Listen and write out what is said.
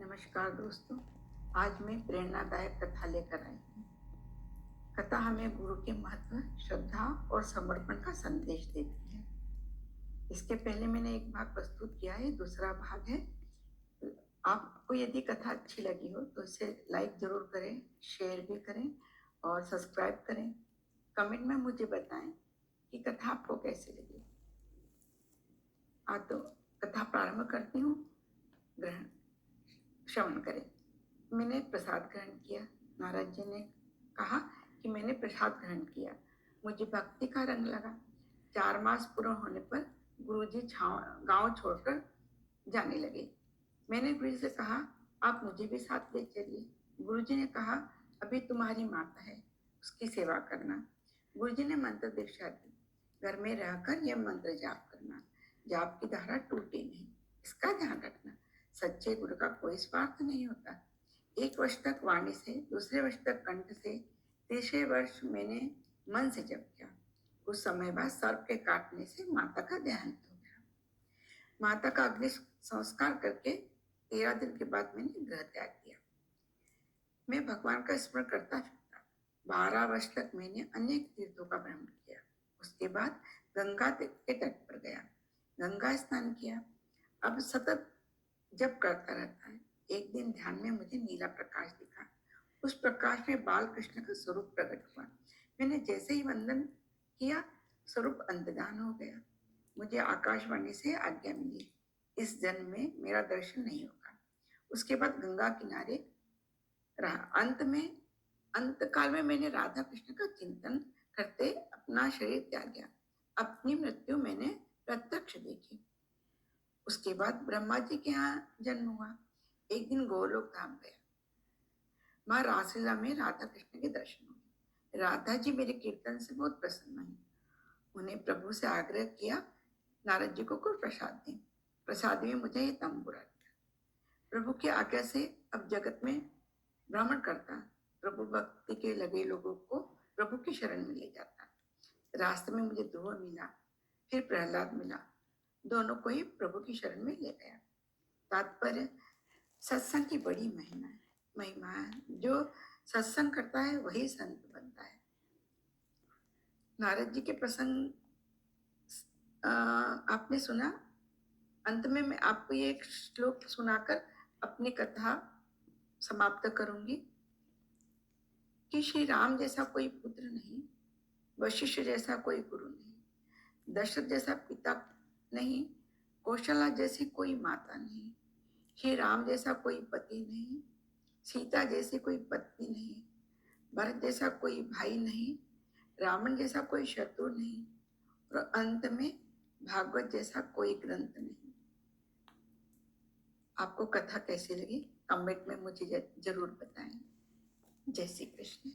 नमस्कार दोस्तों, आज मैं प्रेरणादायक कथा लेकर आई हूँ। कथा हमें गुरु के महत्व, श्रद्धा और समर्पण का संदेश देती है। इसके पहले मैंने एक भाग प्रस्तुत किया है, दूसरा भाग है। आपको यदि कथा अच्छी लगी हो तो इसे लाइक जरूर करें, शेयर भी करें और सब्सक्राइब करें। कमेंट में मुझे बताएं कि कथा आपको कैसी लगी। तो कथा प्रारंभ करती हूँ। श्रवण करें। मैंने प्रसाद ग्रहण किया। नारद जी ने कहा कि मैंने प्रसाद ग्रहण किया, मुझे भक्ति का रंग लगा। 4 मास पूर्ण होने पर गुरुजी गांव छोड़कर जाने लगे। मैंने गुरु से कहा, आप मुझे भी साथ ले चलिए। गुरुजी ने कहा, अभी तुम्हारी माता है, उसकी सेवा करना। गुरुजी ने मंत्र दीक्षा दी, घर में रहकर यह मंत्र जाप करना, जाप की धारा टूटे नहीं, इसका ध्यान रखना। सच्चे गुरु का कोई स्वार्थ नहीं होता। 1 वर्ष तक वाणी से, दूसरे वर्ष तक कंठ से, तीसरे वर्ष मैंने मन से जप किया। कुछ समय बाद सर्प के काटने से माता का देहांत हो गया। माता का अग्नि संस्कार करके 13 दिन के बाद मैंने गृह त्याग किया। मैं भगवान का स्मरण करता फिरता 12 वर्ष तक मैंने अनेक तीर्थों का भ्रमण किया। उसके बाद गंगा के तट पर गया, गंगा स्नान किया। अब सतत जब करता रहता है। एक दिन ध्यान में मुझे नीला प्रकाश दिखा। उस प्रकाश में बाल कृष्ण का स्वरूप प्रकट हुआ। मैंने जैसे ही वंदन किया, स्वरूप अंतर्धान हो गया। मुझे आकाशवाणी से आज्ञा मिली, इस जन्म में मेरा दर्शन नहीं होगा। उसके बाद गंगा किनारे रहा। अंत काल में मैंने राधा कृष्ण का चिंतन करते अपना शरीर त्याग दिया। अपनी मृत्यु मैंने प्रत्यक्ष देखी। उसके बाद ब्रह्मा जी के यहाँ जन्म हुआ। एक दिन गोलोक धाम गया। माँ रासलीला में राधा कृष्ण के दर्शन हुए। राधा जी मेरे कीर्तन से बहुत प्रसन्न हुई। उन्हें प्रभु से आग्रह किया, नारद जी को कुछ प्रसाद दें। प्रसाद में मुझे ये तंबूरा दिया। प्रभु की आज्ञा से अब जगत में भ्रमण करता, प्रभु भक्ति के लगे लोगों को प्रभु की शरण में ले जाता। रास्ते में मुझे ध्रुव मिला, फिर प्रहलाद मिला। दोनों को ही प्रभु की शरण में ले गया। तात्पर्य, सत्संग की बड़ी महिमा है। जो सत्संग करता है वही संत बनता है। नारद जी के प्रसंग आपने सुना। अंत में मैं आपको ये एक श्लोक सुनाकर अपनी कथा समाप्त करूंगी कि श्री राम जैसा कोई पुत्र नहीं, वशिष्ठ जैसा कोई गुरु नहीं, दशरथ जैसा पिता नहीं, कौशला जैसी कोई माता नहीं, श्री राम जैसा कोई पति नहीं, सीता जैसी कोई पत्नी नहीं, भरत जैसा कोई भाई नहीं, रावण जैसा कोई शत्रु नहीं, और अंत में भागवत जैसा कोई ग्रंथ नहीं। आपको कथा कैसी लगी कमेंट में मुझे जरूर बताएं। जय श्री कृष्ण।